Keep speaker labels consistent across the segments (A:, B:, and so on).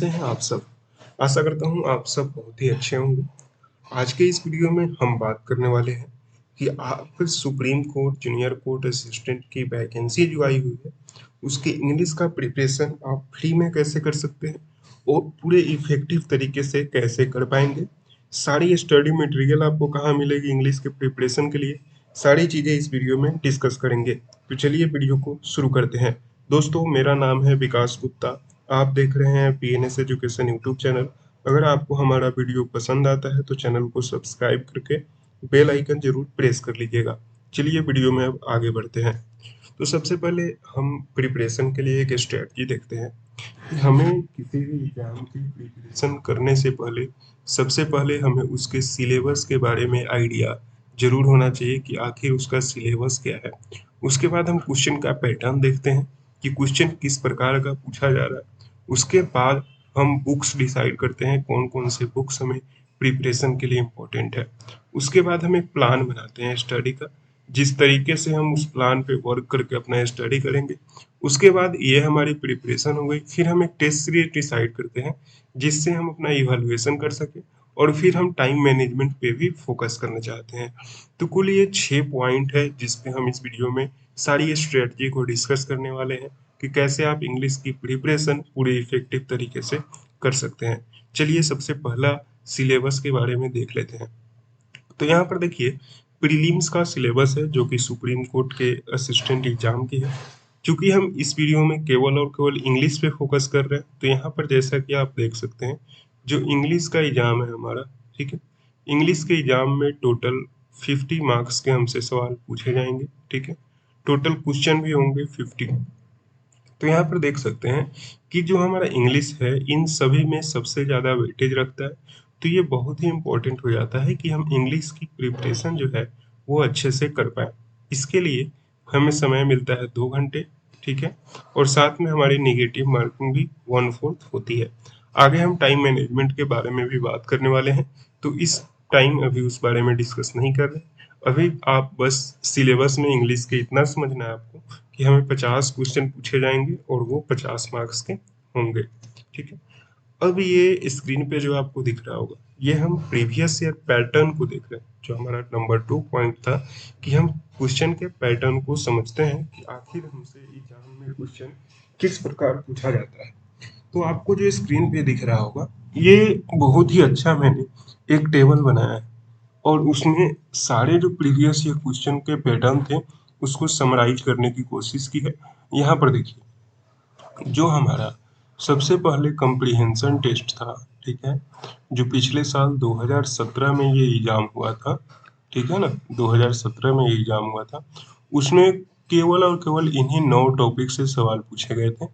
A: कैसे हैं आप सब? आशा करता हूँ आप सब बहुत ही अच्छे होंगे। आज के इस वीडियो में हम बात करने वाले हैं कि आप supreme court junior court assistant की वैकेंसी जो आई हुई है, उसकी इंग्लिश का प्रिपरेशन आप फ्री में कैसे कर सकते हैं और पूरे इफेक्टिव तरीके से कैसे कर पाएंगे। सारी स्टडी मटेरियल आपको कहाँ मिलेगी इंग्लिश के प्रिपरेशन के लिए, सारी चीज़ें इस वीडियो में डिस्कस करेंगे। तो चलिए वीडियो को शुरू करते हैं। दोस्तों, मेरा नाम है विकास गुप्ता। आप देख रहे हैं पीएनएस एजुकेशन यूट्यूब चैनल। अगर आपको हमारा वीडियो पसंद आता है तो चैनल को सब्सक्राइब करके बेल आइकन जरूर प्रेस कर लीजिएगा। चलिए वीडियो में अब आगे बढ़ते हैं। तो सबसे पहले हम प्रिपरेशन के लिए एक स्ट्रेटजी देखते हैं कि हमें किसी भी एग्जाम की प्रिपरेशन करने से पहले सबसे पहले हमें उसके सिलेबस के बारे में आइडिया जरूर होना चाहिए कि आखिर उसका सिलेबस क्या है। उसके बाद हम क्वेश्चन का पैटर्न देखते हैं कि क्वेश्चन किस प्रकार का पूछा जा रहा है। उसके बाद हम बुक्स डिसाइड करते हैं कौन कौन से बुक्स हमें प्रिपरेशन के लिए इम्पोर्टेंट है। उसके बाद हम एक प्लान बनाते हैं स्टडी का, जिस तरीके से हम उस प्लान पे वर्क करके अपना स्टडी करेंगे। उसके बाद ये हमारी प्रिपरेशन हो गई। फिर हम एक टेस्ट सीरीज डिसाइड करते हैं जिससे हम अपना इवैल्यूएशन कर सकें, और फिर हम टाइम मैनेजमेंट पे भी फोकस करना चाहते हैं। तो कुल ये 6 पॉइंट है जिस पे हम इस वीडियो में सारी स्ट्रेटजी को डिस्कस करने वाले हैं कि कैसे आप इंग्लिश की प्रिपरेशन पूरे इफेक्टिव तरीके से कर सकते हैं। चलिए सबसे पहला सिलेबस के बारे में देख लेते हैं। तो यहाँ पर देखिए, प्रीलिम्स का सिलेबस है जो कि सुप्रीम कोर्ट के असिस्टेंट एग्जाम की है। चूंकि हम इस वीडियो में केवल और केवल इंग्लिश पे फोकस कर रहे हैं, तो यहाँ पर जैसा कि आप देख सकते हैं, जो इंग्लिश का एग्जाम है हमारा, ठीक है, इंग्लिश के एग्जाम में टोटल 50 मार्क्स के हमसे सवाल पूछे जाएंगे। ठीक है, टोटल क्वेश्चन भी होंगे 50। तो यहाँ पर देख सकते हैं कि जो हमारा इंग्लिश है इन सभी में सबसे ज़्यादा वेटेज रखता है। तो ये बहुत ही इम्पोर्टेंट हो जाता है कि हम इंग्लिश की प्रिपरेशन जो है वो अच्छे से कर पाए। इसके लिए हमें समय मिलता है 2 घंटे। ठीक है, और साथ में हमारी निगेटिव मार्किंग भी 1/4 होती है। आगे हम टाइम मैनेजमेंट के बारे में भी बात करने वाले हैं, तो इस टाइम अभी उस बारे में डिस्कस नहीं कर रहे। अभी आप बस सिलेबस में इंग्लिश के इतना समझना है आपको कि हमें 50 क्वेश्चन पूछे जाएंगे और वो 50 मार्क्स के होंगे। ठीक है, अब ये स्क्रीन पे जो आपको दिख रहा होगा, ये हम प्रीवियस ईयर पैटर्न को देख रहे हैं। जो हमारा नंबर 2 पॉइंट था कि हम क्वेश्चन के पैटर्न को समझते हैं कि आखिर हमसे एग्जाम में क्वेश्चन किस प्रकार पूछा जाता है। तो आपको जो स्क्रीन पे दिख रहा होगा, ये बहुत ही अच्छा मैंने एक टेबल बनाया है, और उसमें सारे जो प्रीवियस ईयर क्वेश्चन के पैटर्न थे उसको समराइज करने की कोशिश की है। यहाँ पर देखिए, जो हमारा सबसे पहले कंप्रीहेंशन टेस्ट था, ठीक है, जो पिछले साल 2017 में ये एग्जाम हुआ था, ठीक है ना, 2017 में ये एग्जाम हुआ था। उसमें केवल और केवल इन्हीं 9 टॉपिक से सवाल पूछे गए थे।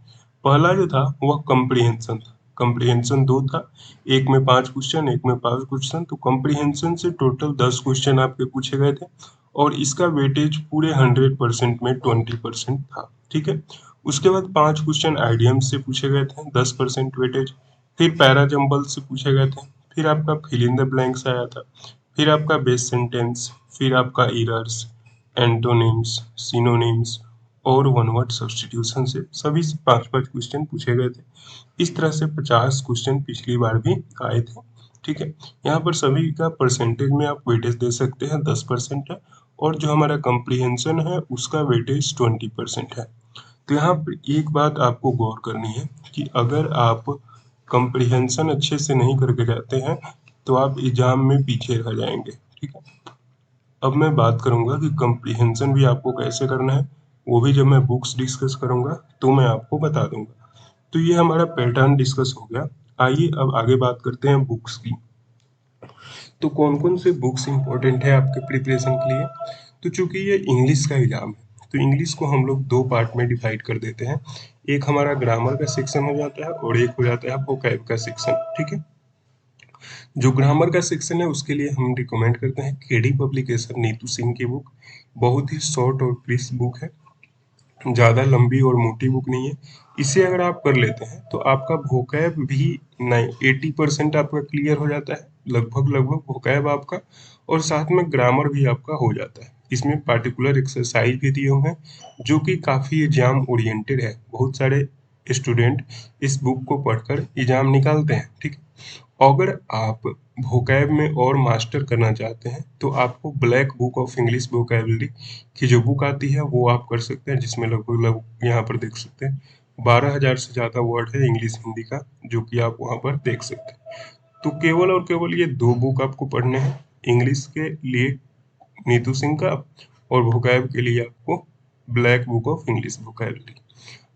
A: पहला जो था वह कंप्रीहेंशन था। कंप्रीहेंशन दो था, एक में 5 क्वेश्चन, एक में 5 क्वेश्चन। तो कंप्रीहेंशन से टोटल 10 क्वेश्चन आपके पूछे गए थे, और इसका वेटेज पूरे 100% में 20% था। ठीक है, उसके बाद 5 क्वेश्चन आइडियम से पूछे गए थे, 10% वेटेज। फिर पैराजम्बल से पूछे गए थे। फिर आपका फिल इन द ब्लैंक्स आया था। फिर आपका बेस सेंटेंस। फिर आपका इरर्स, एंटोनिम्स, सिनोनिम्स और वन वर्ड सब्स्टिट्यूशन से सभी से 5-5 क्वेश्चन पूछे गए थे। इस तरह से 50 क्वेश्चन पिछली बार भी आए थे। ठीक है, यहाँ पर सभी का परसेंटेज में आप वेटेज दे सकते हैं, 10% है, और जो हमारा कंप्रीहेंशन है उसका वेटेज 20% है। तो यहाँ पर एक बात आपको गौर करनी है कि अगर आप कंप्रीहेंशन अच्छे से नहीं करके जाते हैं तो आप एग्जाम में पीछे रह जाएंगे। ठीक है, अब मैं बात करूंगा कि कंप्रीहेंशन भी आपको कैसे करना है, वो भी जब मैं बुक्स डिस्कस करूंगा तो मैं आपको बता दूंगा। तो ये हमारा पैटर्न डिस्कस हो गया। आइए अब आगे बात करते हैं बुक्स की। तो कौन कौन से बुक्स इंपॉर्टेंट है आपके प्रिपरेशन के लिए। तो चूंकि ये इंग्लिश का एग्जाम है, तो इंग्लिश को हम लोग 2 पार्ट में डिवाइड कर देते हैं। एक हमारा ग्रामर का सेक्शन हो जाता है और एक हो जाता है वोकैब का सेक्शन। ठीक है, जो ग्रामर का सेक्शन है उसके लिए हम रिकमेंड करते हैं केडी पब्लिकेशन नीतू सिंह की बुक। बहुत ही शॉर्ट और क्रिस्प बुक है, ज़्यादा लंबी और मोटी बुक नहीं है। इसे अगर आप कर लेते हैं तो आपका वोकैब भी 80% आपका क्लियर हो जाता है, लगभग लगभग वोकैब आपका, और साथ में ग्रामर भी आपका हो जाता है। इसमें पार्टिकुलर एक्सरसाइज भी दिए हुए हैं जो कि काफ़ी एग्जाम ओरिएंटेड है। बहुत सारे स्टूडेंट इस बुक को पढ़कर एग्जाम निकालते हैं, ठीक है। अगर आप वोकैब में और मास्टर करना चाहते हैं तो आपको black book of English vocabulary की जो बुक आती है वो आप कर सकते हैं, जिसमें लगभग यहाँ पर देख सकते हैं 12,000 से ज़्यादा वर्ड है इंग्लिश हिंदी का, जो कि आप वहाँ पर देख सकते हैं। तो केवल और केवल ये 2 बुक आपको पढ़ने हैं, इंग्लिश के लिए नीतू सिंह का और वोकैब के लिए आपको black book of English vocabulary.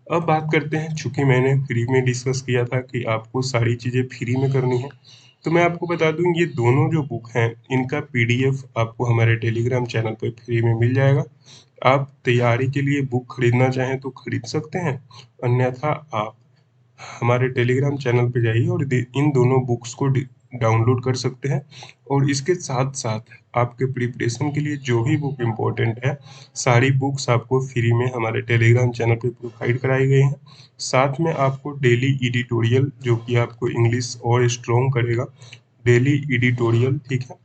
A: अब बात करते हैं, चूंकि मैंने फ्री में डिस्कस किया था कि आपको सारी चीज़ें फ्री में करनी है, तो मैं आपको बता दूं ये दोनों जो बुक हैं इनका पीडीएफ आपको हमारे टेलीग्राम चैनल पर फ्री में मिल जाएगा। आप तैयारी के लिए बुक खरीदना चाहें तो खरीद सकते हैं, अन्यथा आप हमारे टेलीग्राम चैनल पे जाइए और इन दोनों बुक्स को डाउनलोड कर सकते हैं। और इसके साथ साथ आपके प्रिपरेशन के लिए जो भी बुक इम्पोर्टेंट है, सारी बुक्स आपको फ्री में हमारे टेलीग्राम चैनल पे प्रोवाइड कराई गई हैं। साथ में आपको डेली एडिटोरियल, जो कि आपको इंग्लिश और स्ट्रॉन्ग करेगा, डेली एडिटोरियल, ठीक है।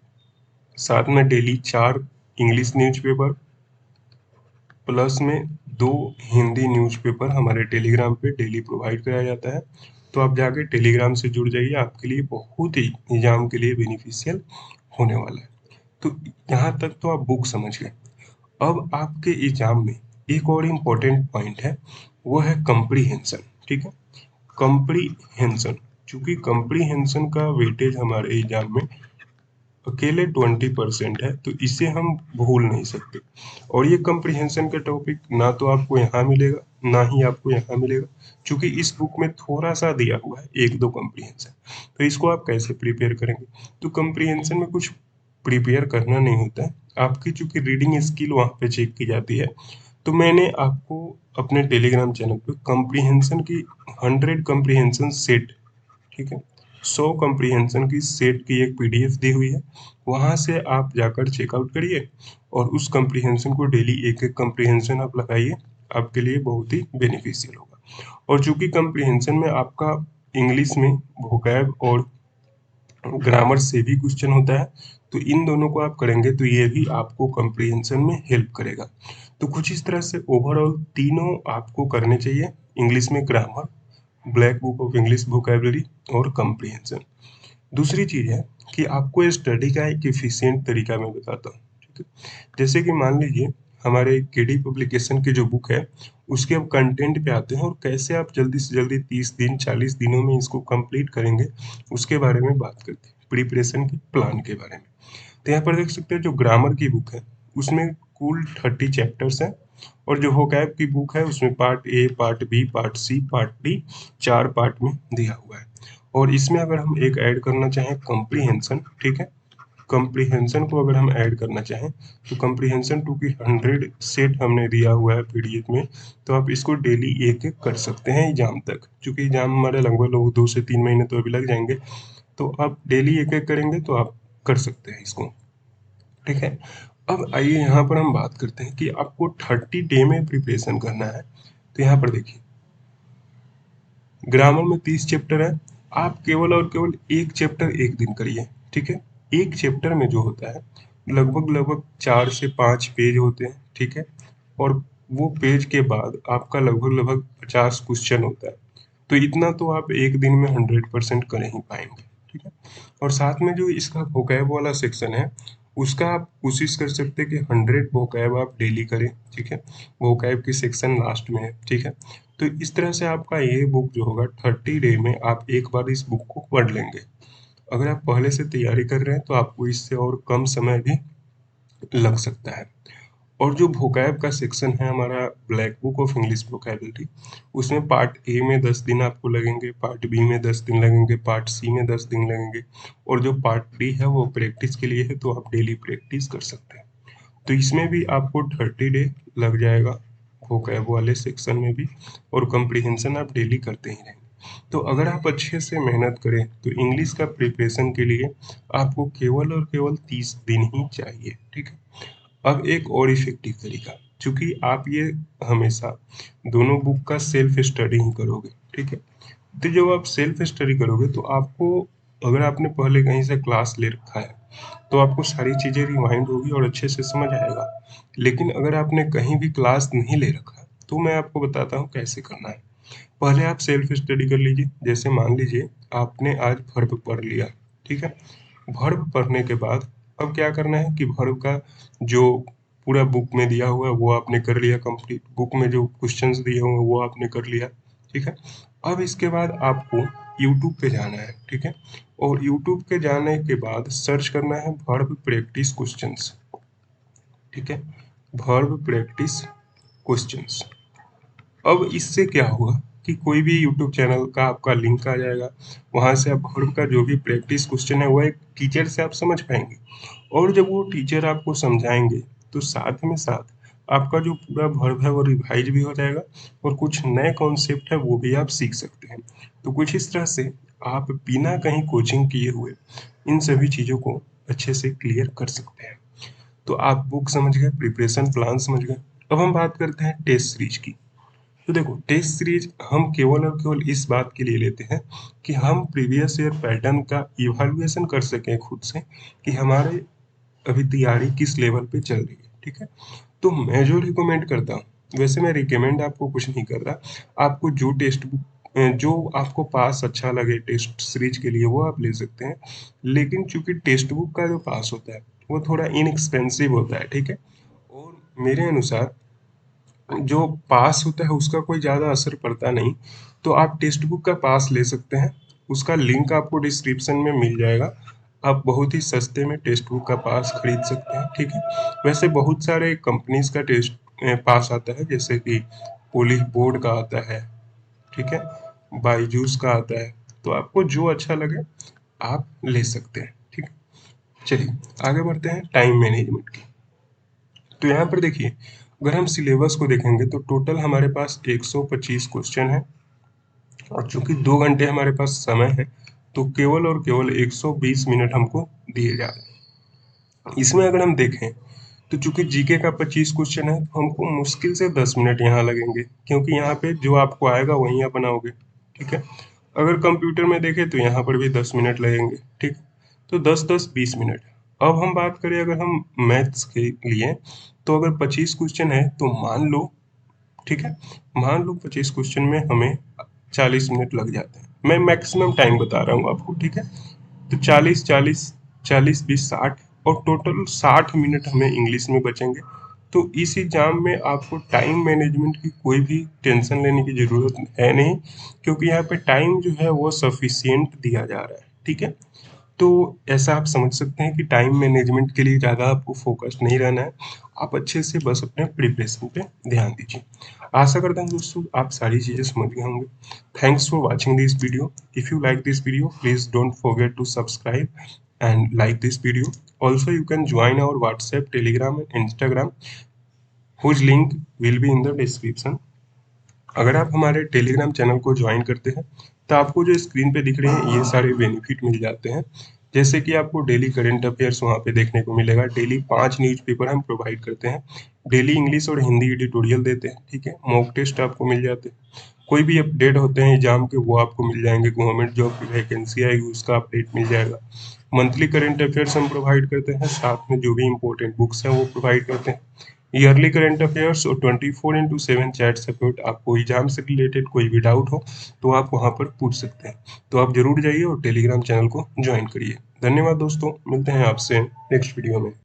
A: साथ में डेली 4 इंग्लिश न्यूज़पेपर प्लस में 2 हिंदी न्यूज़पेपर हमारे टेलीग्राम पे डेली प्रोवाइड कराया जाता है। तो आप जाके टेलीग्राम से जुड़ जाइए, आपके लिए बहुत ही एग्जाम के लिए बेनिफिशियल होने वाला है। तो यहाँ तक तो आप बुक समझ गए। अब आपके एग्जाम में एक और इम्पोर्टेंट पॉइंट है, वो है कंप्रीहेंशन, ठीक है। कंप्रीहेंशन, चूंकि कंप्रीहेंशन का वेटेज हमारे एग्जाम में अकेले 20% है, तो इसे हम भूल नहीं सकते। और ये कंप्रीहेंशन का टॉपिक ना तो आपको यहाँ मिलेगा ना ही आपको यहाँ मिलेगा, क्योंकि इस बुक में थोड़ा सा दिया हुआ है, 1-2 कंप्रीहेंशन। तो इसको आप कैसे प्रिपेयर करेंगे? तो कंप्रीहेंशन में कुछ प्रिपेयर करना नहीं होता है, आपकी चूंकि रीडिंग स्किल वहाँ पे चेक की जाती है। तो मैंने आपको अपने टेलीग्राम चैनल पे कंप्रीहेंशन की 100 कंप्रीहेंशन सेट, ठीक है, 100 कॉम्प्रिहेंशन की सेट की एक पीडीएफ दी हुई है, वहां से आप जाकर चेकआउट करिए और उस कॉम्प्रिहेंशन को डेली एक एक कॉम्प्रिहेंशन आप लगाइए, आपके लिए बहुत ही बेनिफिशियल होगा। और चूंकि कॉम्प्रिहेंशन में आपका इंग्लिश में वोकैब और ग्रामर से भी क्वेश्चन होता है, तो इन दोनों को आप करेंगे तो ये भी आपको कॉम्प्रिहेंशन में हेल्प करेगा। तो कुछ इस तरह से ओवरऑल तीनों आपको करने चाहिए, इंग्लिश में grammar, black book of English vocabulary और कॉम्प्रिहेंशन। दूसरी चीज है कि आपको स्टडी का एक एफिशिएंट तरीका मैं बताता हूँ, ठीक है। जैसे कि मान लीजिए हमारे केडी पब्लिकेशन की जो बुक है, उसके अब कंटेंट पे आते हैं और कैसे आप जल्दी से जल्दी 30 दिन 40 दिनों में इसको कंप्लीट करेंगे, उसके बारे में बात करते हैं, प्रिपरेशन के प्लान के बारे में। तो यहाँ पर देख सकते हैं जो ग्रामर की बुक है उसमें कुल 30 चैप्टर्स हैं, और जो वोकैब की बुक है उसमें part A, part B, part C, part D, 4 part में दिया हुआ है। और इसमें अगर हम एक ऐड करना चाहें कॉम्प्रिहेंशन, ठीक है, कॉम्प्रिहेंशन को अगर हम ऐड करना चाहें तो कॉम्प्रिहेंशन 2 की 100 सेट हमने दिया हुआ है पीडीएफ में, तो आप इसको डेली एक एक कर सकते हैं एग्जाम तक, क्योंकि एग्जाम हमारे लगभग 2 से 3 महीने तो अभी लग जाएंगे, तो आप डेली एक एक करेंगे तो आप कर सकते हैं इसको, ठीक है। अब आइए यहाँ पर हम बात करते हैं कि आपको 30 डे में प्रिपरेशन करना है। तो यहाँ पर देखिए ग्रामर में 30 चैप्टर है, आप केवल और केवल एक चैप्टर एक दिन करिए, ठीक है। एक चैप्टर में जो होता है लगभग लगभग 4 से 5 पेज होते हैं, ठीक है। और वो पेज के बाद आपका लगभग लगभग 50 क्वेश्चन होता है, तो इतना तो आप एक दिन में 100% कर ही पाएंगे, ठीक है। और साथ में जो इसका वोकैब वाला सेक्शन है, उसका आप कोशिश कर सकते हैं कि 100 वोकैब आप डेली करें, ठीक है। वोकैब की सेक्शन लास्ट में है, ठीक है। तो इस तरह से आपका ये बुक जो होगा 30 डे में आप एक बार इस बुक को पढ़ लेंगे। अगर आप पहले से तैयारी कर रहे हैं तो आपको इससे और कम समय भी लग सकता है। और जो वोकैब का सेक्शन है हमारा black book of English vocabulary, उसमें पार्ट ए में 10 दिन आपको लगेंगे, पार्ट बी में 10 दिन लगेंगे, पार्ट सी में 10 दिन लगेंगे, और जो पार्ट डी है वो प्रैक्टिस के लिए है, तो आप डेली प्रैक्टिस कर सकते हैं। तो इसमें भी आपको 30 डे लग जाएगा, वोकैब वाले सेक्शन में भी, और कंप्रीहेंशन आप डेली करते ही रहेंगे। तो अगर आप अच्छे से मेहनत करें तो इंग्लिश का प्रिपरेशन के लिए आपको केवल और केवल 30 दिन ही चाहिए, ठीक है। अब एक और इफेक्टिव तरीका, चूंकि आप ये हमेशा दोनों बुक का सेल्फ स्टडी ही करोगे, ठीक है। तो जब आप सेल्फ स्टडी करोगे तो आपको, अगर आपने पहले कहीं से क्लास ले रखा है तो आपको सारी चीजें रिवाइंड होगी और अच्छे से समझ आएगा। लेकिन अगर आपने कहीं भी क्लास नहीं ले रखा तो मैं आपको बताता हूँ कैसे करना है। पहले आप सेल्फ स्टडी कर लीजिए। जैसे मान लीजिए आपने आज वर्ब पढ़ लिया, ठीक है। वर्ब पढ़ने के बाद अब क्या करना है कि वर्ब का जो पूरा बुक में दिया हुआ है वो आपने कर लिया कंप्लीट, बुक में जो क्वेश्चंस दिए हुए हैं वो आपने कर लिया, ठीक है। अब इसके बाद आपको यूट्यूब पे जाना है, ठीक है। और यूट्यूब पे जाने के बाद सर्च करना है वर्ब प्रैक्टिस क्वेश्चंस, ठीक है। Verb practice questions. अब इससे क्या हुआ कि कोई भी यूट्यूब चैनल का आपका लिंक आ जाएगा, वहां से आप वर्ब का जो भी प्रैक्टिस क्वेश्चन है वो एक टीचर से आप समझ पाएंगे। और जब वो टीचर आपको समझाएंगे तो साथ में साथ आपका जो पूरा वर्ब है वो रिवाइज भी हो जाएगा और कुछ नए कॉन्सेप्ट है वो भी आप सीख सकते हैं। तो कुछ इस तरह से आप बिना कहीं कोचिंग किए हुए इन सभी चीज़ों को अच्छे से क्लियर कर सकते हैं। तो आप बुक समझ गए, प्रिपरेशन प्लान समझ गए। अब हम बात करते हैं टेस्ट सीरीज की। तो देखो टेस्ट सीरीज हम केवल और केवल इस बात के लिए लेते हैं कि हम प्रीवियस ईयर पैटर्न का इवैल्यूएशन कर सकें खुद से कि हमारे अभी तैयारी किस लेवल पे चल रही है, ठीक है। तो मैं जो रिकमेंड करता हूँ, वैसे मैं रिकमेंड आपको कुछ नहीं कर रहा, आपको जो टेक्स्ट बुक जो आपको पास अच्छा लगे टेस्ट सीरीज के लिए वो आप ले सकते हैं। लेकिन चूंकि टेक्स्ट बुक का जो पास होता है वो थोड़ा इनएक्सपेंसिव होता है, ठीक है। और मेरे अनुसार जो पास होता है उसका कोई ज़्यादा असर पड़ता नहीं। तो आप टेक्स्ट बुक का पास ले सकते हैं, उसका लिंक आपको डिस्क्रिप्शन में मिल जाएगा। आप बहुत ही सस्ते में टेक्स्ट बुक का पास खरीद सकते हैं, ठीक है। वैसे बहुत सारे कंपनीज का टेस्ट पास आता है, जैसे कि पुलिस बोर्ड का आता है, ठीक है, बायजूस का आता है। तो आपको जो अच्छा लगे आप ले सकते हैं, ठीक है। चलिए आगे बढ़ते हैं टाइम मैनेजमेंट की। तो यहाँ पर देखिए, अगर हम सिलेबस को देखेंगे तो टोटल हमारे पास 125 क्वेश्चन है और चूंकि 2 घंटे हमारे पास समय है तो केवल और केवल 120 मिनट हमको दिए जा रहे हैं। इसमें अगर हम देखें तो चूंकि जीके का 25 क्वेश्चन है तो हमको मुश्किल से 10 मिनट यहाँ लगेंगे, क्योंकि यहाँ पे जो आपको आएगा वही आप बनाओगे, ठीक है। अगर कंप्यूटर में देखें तो यहाँ पर भी 10 मिनट लगेंगे, ठीक। तो 10 10 20 मिनट। अब हम बात करें अगर हम मैथ्स के लिए, तो अगर 25 क्वेश्चन है तो मान लो, ठीक है, मान लो 25 क्वेश्चन में हमें 40 मिनट लग जाते हैं। मैं मैक्सिमम टाइम बता रहा हूँ आपको, ठीक है। तो 40 40 40 20 60 और टोटल 60 मिनट हमें इंग्लिश में बचेंगे। तो इस एग्जाम में आपको टाइम मैनेजमेंट की कोई भी टेंशन लेने की ज़रूरत है नहीं, क्योंकि यहाँ पे टाइम जो है वो सफिशियंट दिया जा रहा है, ठीक है। तो ऐसा आप समझ सकते हैं कि टाइम मैनेजमेंट के लिए ज़्यादा आपको फोकस्ड नहीं रहना है, आप अच्छे से बस अपने प्रिपरेशन पे ध्यान दीजिए। आशा करता हूँ दोस्तों आप सारी चीज़ें समझ गए होंगे। Thanks for watching this video. If you like this video, please don't forget to subscribe and like this video. Also, you can join our WhatsApp, Telegram and Instagram, whose link will be in the description. अगर आप हमारे Telegram channel को join करते हैं तो आपको जो screen पे दिख रहे हैं ये सारे बेनिफिट मिल जाते हैं। जैसे कि आपको डेली करंट अफेयर्स वहाँ पे देखने को मिलेगा, डेली 5 न्यूज़पेपर हम प्रोवाइड करते हैं, डेली इंग्लिश और हिंदी एडिटोरियल देते हैं, ठीक है। मॉक टेस्ट आपको मिल जाते हैं, कोई भी अपडेट होते हैं एग्जाम के वो आपको मिल जाएंगे, गवर्नमेंट जॉब की वैकेंसी आएगी उसका अपडेट मिल जाएगा। मंथली करंट अफेयर्स हम प्रोवाइड करते हैं, साथ में जो भी इंपॉर्टेंट बुक्स हैं वो प्रोवाइड करते हैं। ईयरली करंट अफेयर्स और 24x7 चैट सपोर्ट। आपको एग्जाम से रिलेटेड कोई भी डाउट हो तो आप वहां पर पूछ सकते हैं। तो आप जरूर जाइए और टेलीग्राम चैनल को ज्वाइन करिए। धन्यवाद दोस्तों, मिलते हैं आपसे नेक्स्ट वीडियो में।